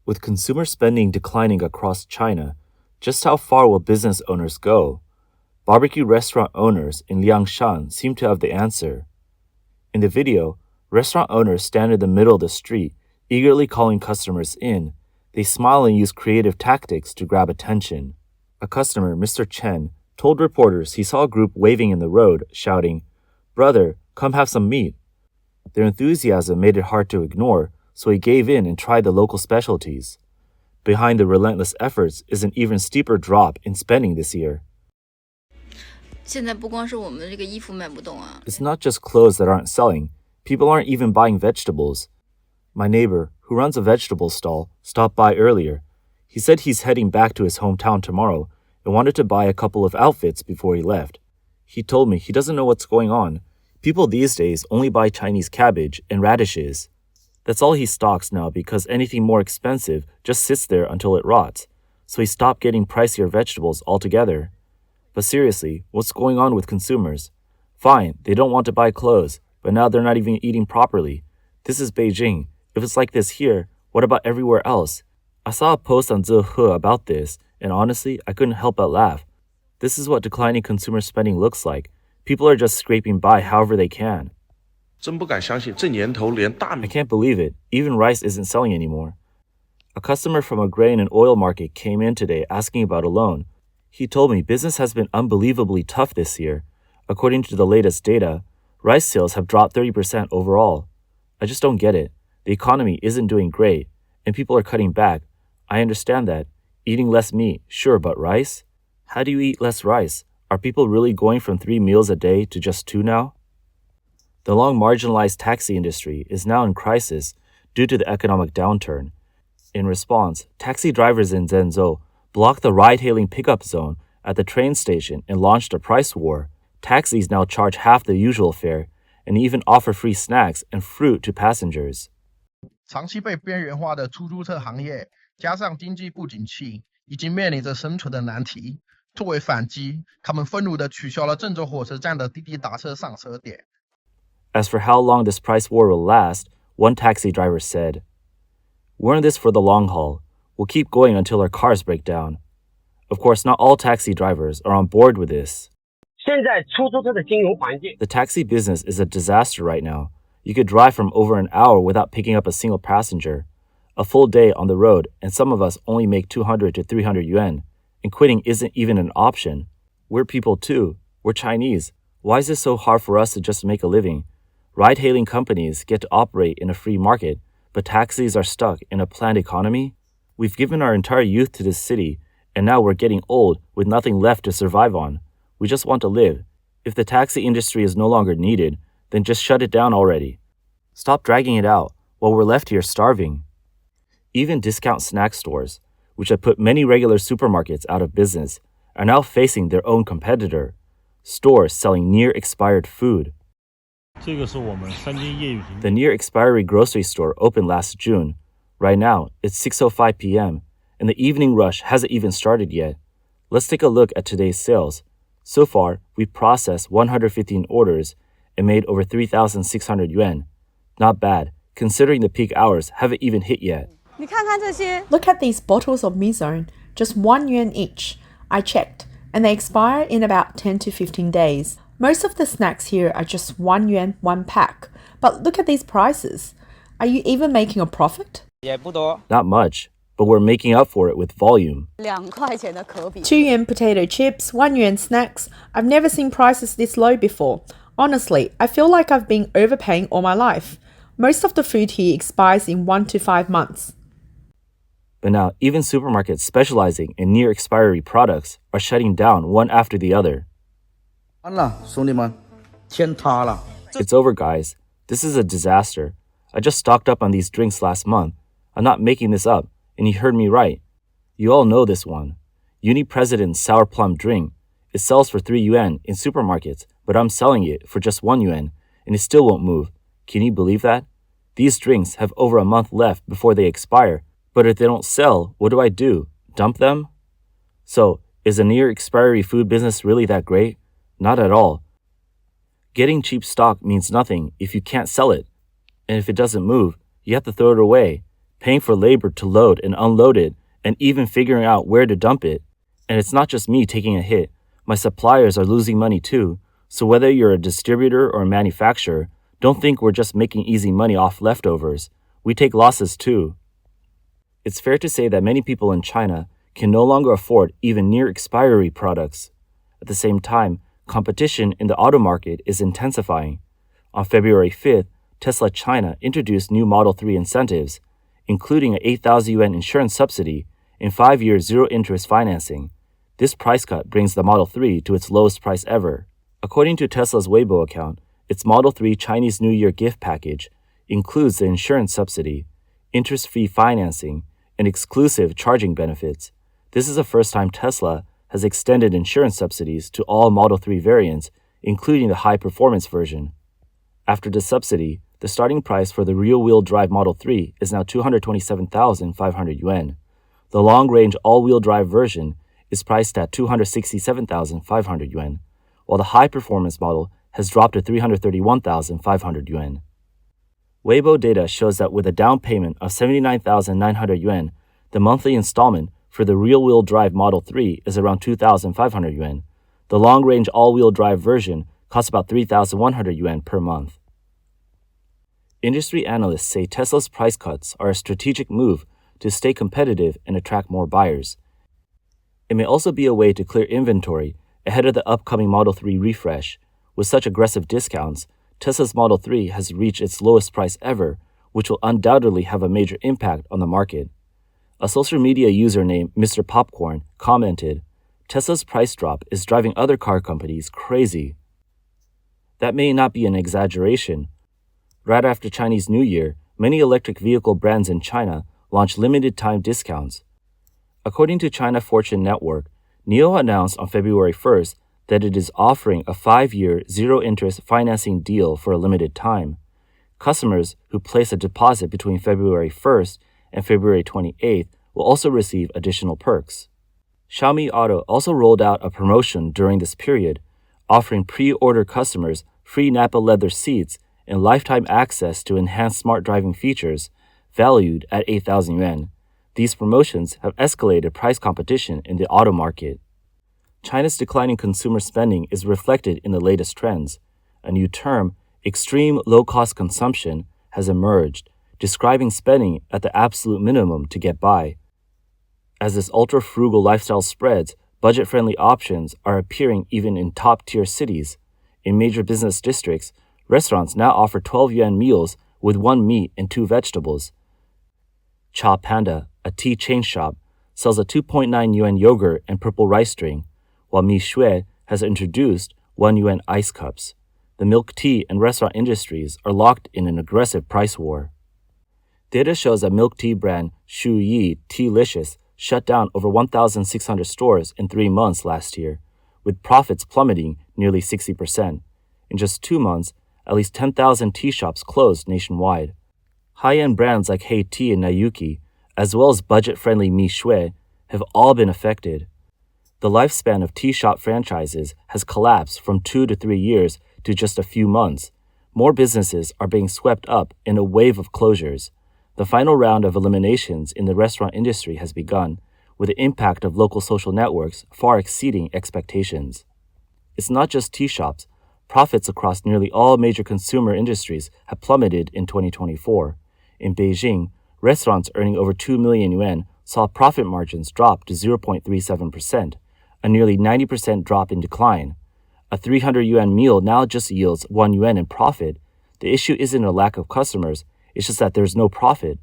With consumer spending declining across China, just how far will business owners go? Barbecue restaurant owners in Liangshan seem to have the answer. In the video, restaurant owners stand in the middle of the street, eagerly calling customers in. They smile and use creative tactics to grab attention. A customer, Mr. Chen, told reporters he saw a group waving in the road, shouting, "Brother, come have some meat." Their enthusiasm made it hard to ignore, so he gave in and tried the local specialties. Behind the relentless efforts is an even steeper drop in spending this year. 现在不光是我们这个衣服卖不动啊。 It's not just clothes that aren't selling. People aren't even buying vegetables. My neighbor, who runs a vegetable stall, stopped by earlier. He said he's heading back to his hometown tomorrow and wanted to buy a couple of outfits before he left. He told me he doesn't know what's going on. People these days only buy Chinese cabbage and radishes. That's all he stocks now because anything more expensive just sits there until it rots. So he stopped getting pricier vegetables altogether. But seriously, what's going on with consumers? Fine, they don't want to buy clothes, but now they're not even eating properly. This is Beijing. If it's like this here, what about everywhere else? I saw a post on Zhengzhou about this, and honestly, I couldn't help but laugh. This is what declining consumer spending looks like. People are just scraping by however they can. 真不敢相信，这年头连大米 I can't believe it. Even rice isn't selling anymore. A customer from a grain and oil market came in today asking about a loan. He told me business has been unbelievably tough this year. According to the latest data, rice sales have dropped 30% overall. I just don't get it. The economy isn't doing great, and people are cutting back. I understand that. Eating less meat, sure, but rice? How do you eat less rice? Are people really going from 3 meals a day to just 2 now? The long-marginalized taxi industry is now in crisis due to the economic downturn. In response, taxi drivers in Zhengzhou blocked the ride-hailing pickup zone at the train station and launched a price war. Taxis now charge half the usual fare and even offer free snacks and fruit to passengers. 长期被边缘化的出租车行业，加上经济不景气，已经面临着生存的难题。作为反击，他们愤怒地取消了郑州火车站的滴滴打车上车点。 As for how long this price war will last, one taxi driver said, "We're in this for the long haul. We'll keep going until our cars break down." Of course, not all taxi drivers are on board with this. 现在出租车的金融环境 The taxi business is a disaster right now. You could drive from over an hour without picking up a single passenger. A full day on the road, and some of us only make 200 to 300 yuan, and quitting isn't even an option. We're people too. We're Chinese. Why is it so hard for us to just make a living? Ride-hailing companies get to operate in a free market, but taxis are stuck in a planned economy? We've given our entire youth to this city, and now we're getting old with nothing left to survive on. We just want to live. If the taxi industry is no longer needed, then just shut it down already. Stop dragging it out while we're left here starving. Even discount snack stores, which have put many regular supermarkets out of business, are now facing their own competitor, stores selling near-expired food. 这个是我们3间业余型 The Near-expiry grocery store opened last June. Right now, it's 6:05 p.m., and the evening rush hasn't even started yet. Let's take a look at today's sales. So far, we've processed 115 orders and made over 3,600 yuan. Not bad, considering the peak hours haven't even hit yet. 你看看这些， Look at these bottles of miso, just 1 yuan each. I checked, and they expire in about 10 to 15 days. Most of the snacks here are just 1 yuan, 1 pack. But look at these prices. Are you even making a profit? 也不多。 Not much, but we're making up for it with volume. 2块钱的可比。 2 yuan potato chips, 1 yuan snacks. I've never seen prices this low before. Honestly, I feel like I've been overpaying all my life. Most of the food here expires in 1 to 5 months. But now, even supermarkets specializing in near-expiry products are shutting down one after the other. 完了，兄弟们，天塌了。 It's over, guys. This is a disaster. I just stocked up on these drinks last month. I'm not making this up, and you heard me right. You all know this one. Uni President's sour plum drink. It sells for 3 yuan in supermarkets, but I'm selling it for just 1 yuan, and it still won't move. Can you believe that? These drinks have over a month left before they expire, but if they don't sell, what do I do? Dump them? So, is a near-expiry food business really that great? Not at all. Getting cheap stock means nothing if you can't sell it. And if it doesn't move, you have to throw it away. paying for labor to load and unload it, and even figuring out where to dump it. And it's not just me taking a hit. My suppliers are losing money too. So whether you're a distributor or a manufacturer, don't think we're just making easy money off leftovers. We take losses too. It's fair to say that many people in China can no longer afford even near-expiry products. At the same time, competition in the auto market is intensifying. On February 5th, Tesla China introduced new Model 3 incentives, including an 8,000 yuan insurance subsidy and 5-year zero-interest financing. This price cut brings the Model 3 to its lowest price ever. According to Tesla's Weibo account, its Model 3 Chinese New Year gift package includes the insurance subsidy, interest-free financing, and exclusive charging benefits. This is the first time Tesla has extended insurance subsidies to all Model 3 variants, including the high-performance version. After the subsidy, the starting price for the rear-wheel drive Model 3 is now 227,500 yuan. The long-range all-wheel drive version is priced at 267,500 yuan, while the high-performance model has dropped to 331,500 yuan. Weibo data shows that with a down payment of 79,900 yuan, the monthly installment for the rear-wheel drive Model 3 is around 2,500 yuan. The long-range all-wheel drive version costs about 3,100 yuan per month. Industry analysts say Tesla's price cuts are a strategic move to stay competitive and attract more buyers. It may also be a way to clear inventory ahead of the upcoming Model 3 refresh. With such aggressive discounts, Tesla's Model 3 has reached its lowest price ever, which will undoubtedly have a major impact on the market. A social media user named Mr. Popcorn commented, "Tesla's price drop is driving other car companies crazy." That may not be an exaggeration. Right after Chinese New Year, many electric vehicle brands in China launched limited-time discounts. According to China Fortune Network, NIO announced on February 1st that it is offering a 5-year zero-interest financing deal for a limited time. Customers who place a deposit between February 1st and February 28th will also receive additional perks. Xiaomi Auto also rolled out a promotion during this period, offering pre-order customers free Napa leather seats and lifetime access to enhanced smart driving features, valued at 8,000 yuan. These promotions have escalated price competition in the auto market. China's declining consumer spending is reflected in the latest trends. A new term, extreme low-cost consumption, has emerged, describing spending at the absolute minimum to get by. As this ultra-frugal lifestyle spreads, budget-friendly options are appearing even in top-tier cities. In major business districts, restaurants now offer 12 yuan meals with 1 meat and 2 vegetables. Cha Panda, a tea chain shop, sells a 2.9 yuan yogurt and purple rice drink, while Mi Shui has introduced 1 yuan ice cups. The milk tea and restaurant industries are locked in an aggressive price war. Data shows that milk tea brand Shu Yi Tealicious shut down over 1,600 stores in 3 months last year, with profits plummeting nearly 60%. In just 2 months, at least 10,000 tea shops closed nationwide. High-end brands like Hey Tea and Nayuki, as well as budget-friendly Mi Shui, have all been affected. The lifespan of tea shop franchises has collapsed from 2 to 3 years to just a few months. More businesses are being swept up in a wave of closures. The final round of eliminations in the restaurant industry has begun, with the impact of local social networks far exceeding expectations. It's not just tea shops. Profits across nearly all major consumer industries have plummeted in 2024. In Beijing, restaurants earning over 2 million yuan saw profit margins drop to 0.37%, a nearly 90% drop in decline. A 300 yuan meal now just yields 1 yuan in profit. The issue isn't a lack of customers, it's just that there's no profit.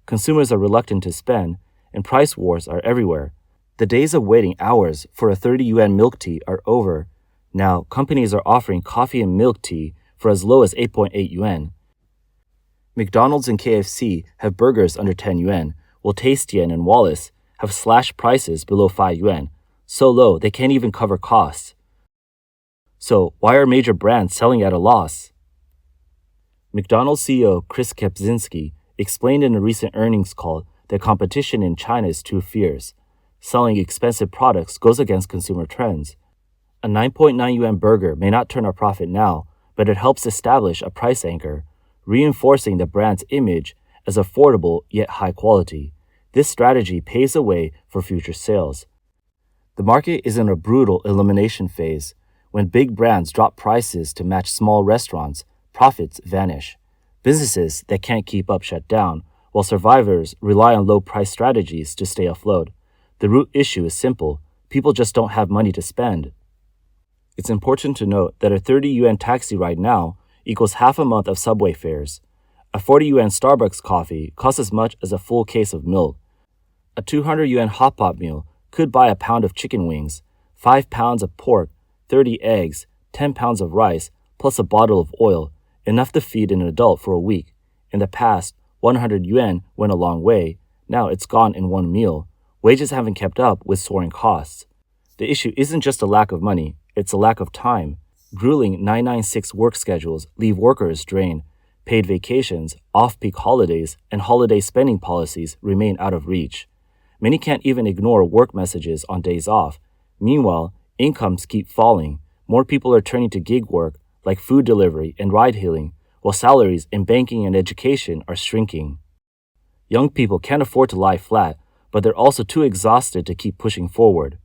Consumers are reluctant to spend, and price wars are everywhere. The days of waiting hours for a 30 yuan milk tea are over. Now, companies are offering coffee and milk tea for as low as 8.8 yuan. McDonald's and KFC have burgers under 10 yuan, while Tastian and Wallace have slashed prices below 5 yuan, so low they can't even cover costs. So, why are major brands selling at a loss? McDonald's CEO Chris Kempczynski explained in a recent earnings call that competition in China is too fierce. Selling expensive products goes against consumer trends. A 9.9 yuan burger may not turn a profit now, but it helps establish a price anchor, reinforcing the brand's image as affordable yet high quality. This strategy paves the way for future sales. The market is in a brutal elimination phase. When big brands drop prices to match small restaurants, profits vanish. Businesses that can't keep up shut down, while survivors rely on low-price strategies to stay afloat. The root issue is simple. People just don't have money to spend. It's important to note that a 30 yuan taxi ride now equals half a month of subway fares. A 40 yuan Starbucks coffee costs as much as a full case of milk. A 200 yuan hot pot meal could buy a pound of chicken wings, 5 pounds of pork, 30 eggs, 10 pounds of rice, plus a bottle of oil, enough to feed an adult for a week. In the past, 100 yuan went a long way. Now it's gone in one meal. Wages haven't kept up with soaring costs. The issue isn't just a lack of money, it's a lack of time. Grueling 996 work schedules leave workers drained. Paid vacations, off-peak holidays, and holiday spending policies remain out of reach. Many can't even ignore work messages on days off. Meanwhile, incomes keep falling. More people are turning to gig work, like food delivery and ride-hailing, while salaries in banking and education are shrinking. Young people can't afford to lie flat, but they're also too exhausted to keep pushing forward.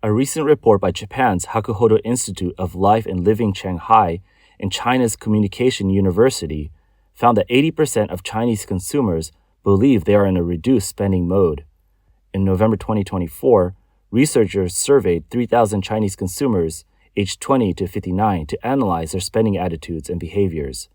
A recent report by Japan's Hakuhodo Institute of Life and Living Shanghai and China's Communication University found that 80% of Chinese consumers believe they are in a reduced spending mode. In November 2024, researchers surveyed 3,000 Chinese consumers aged 20 to 59 to analyze their spending attitudes and behaviors.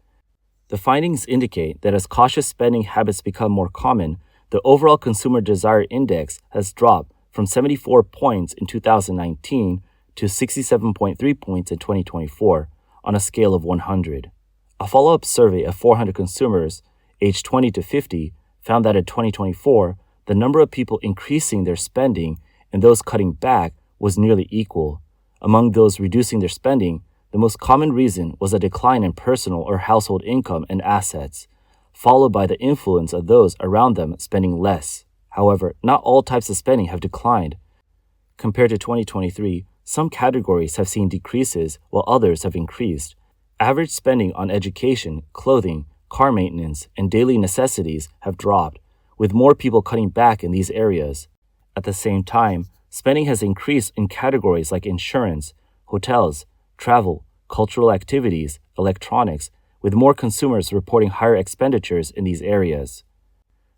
The findings indicate that as cautious spending habits become more common, the overall consumer desire index has dropped from 74 points in 2019 to 67.3 points in 2024 on a scale of 100. A follow-up survey of 400 consumers aged 20 to 50 found that in 2024, the number of people increasing their spending and those cutting back was nearly equal. Among those reducing their spending, the most common reason was a decline in personal or household income and assets, followed by the influence of those around them spending less. However, not all types of spending have declined. Compared to 2023, some categories have seen decreases while others have increased. Average spending on education, clothing, car maintenance, and daily necessities have dropped, with more people cutting back in these areas. At the same time, spending has increased in categories like insurance, hotels, travel, cultural activities, electronics, with more consumers reporting higher expenditures in these areas.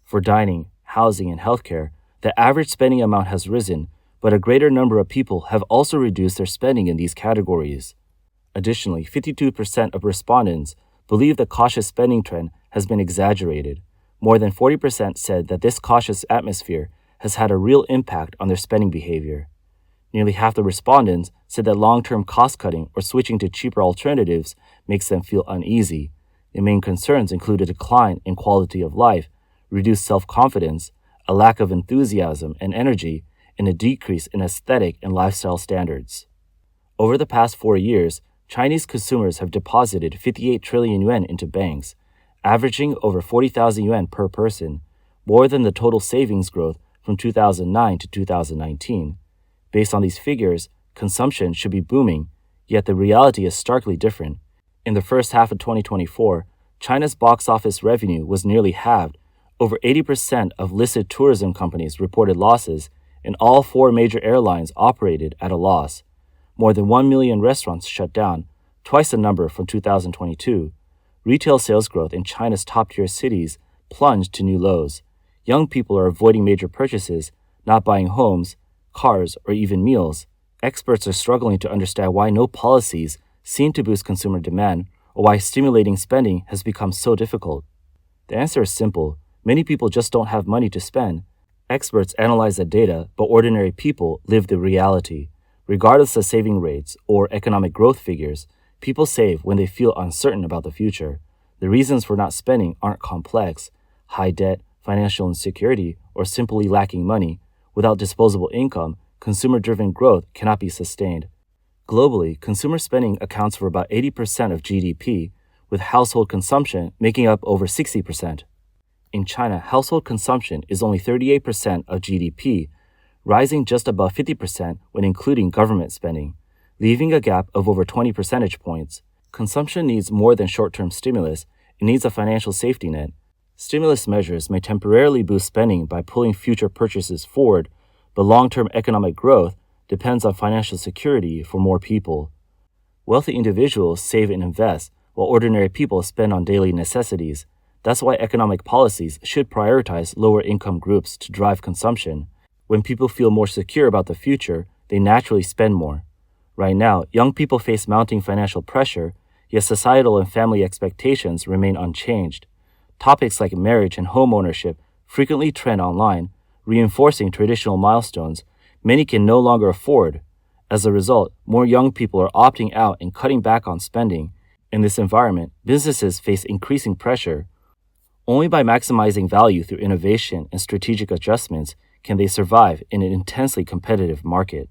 For dining, housing, and healthcare, the average spending amount has risen, but a greater number of people have also reduced their spending in these categories. Additionally, 52% of respondents believe the cautious spending trend has been exaggerated. More than 40% said that this cautious atmosphere has had a real impact on their spending behavior. Nearly half the respondents said that long-term cost-cutting or switching to cheaper alternatives makes them feel uneasy. The main concerns include a decline in quality of life, reduced self-confidence, a lack of enthusiasm and energy, and a decrease in aesthetic and lifestyle standards. Over the past 4 years, Chinese consumers have deposited 58 trillion yuan into banks, averaging over 40,000 yuan per person, more than the total savings growth from 2009 to 2019. Based on these figures, consumption should be booming, yet the reality is starkly different. In the first half of 2024, China's box office revenue was nearly halved. Over 80% of listed tourism companies reported losses, and all 4 major airlines operated at a loss. More than 1 million restaurants shut down, twice the number from 2022. Retail sales growth in China's top-tier cities plunged to new lows. Young people are avoiding major purchases, not buying homes, cars, or even meals. Experts are struggling to understand why no policies seem to boost consumer demand or why stimulating spending has become so difficult. The answer is simple. Many people just don't have money to spend. Experts analyze the data, but ordinary people live the reality. Regardless of saving rates or economic growth figures, people save when they feel uncertain about the future. The reasons for not spending aren't complex. High debt, financial insecurity, or simply lacking money. Without disposable income, consumer-driven growth cannot be sustained. Globally, consumer spending accounts for about 80% of GDP, with household consumption making up over 60%. In China, household consumption is only 38% of GDP, rising just above 50% when including government spending, leaving a gap of over 20 percentage points. Consumption needs more than short-term stimulus, it needs a financial safety net. Stimulus measures may temporarily boost spending by pulling future purchases forward, but long-term economic growth depends on financial security for more people. Wealthy individuals save and invest, while ordinary people spend on daily necessities. That's why economic policies should prioritize lower-income groups to drive consumption. When people feel more secure about the future, they naturally spend more. Right now, young people face mounting financial pressure, yet societal and family expectations remain unchanged. Topics like marriage and home ownership frequently trend online, reinforcing traditional milestones many can no longer afford. As a result, more young people are opting out and cutting back on spending. In this environment, businesses face increasing pressure. Only by maximizing value through innovation and strategic adjustments can they survive in an intensely competitive market.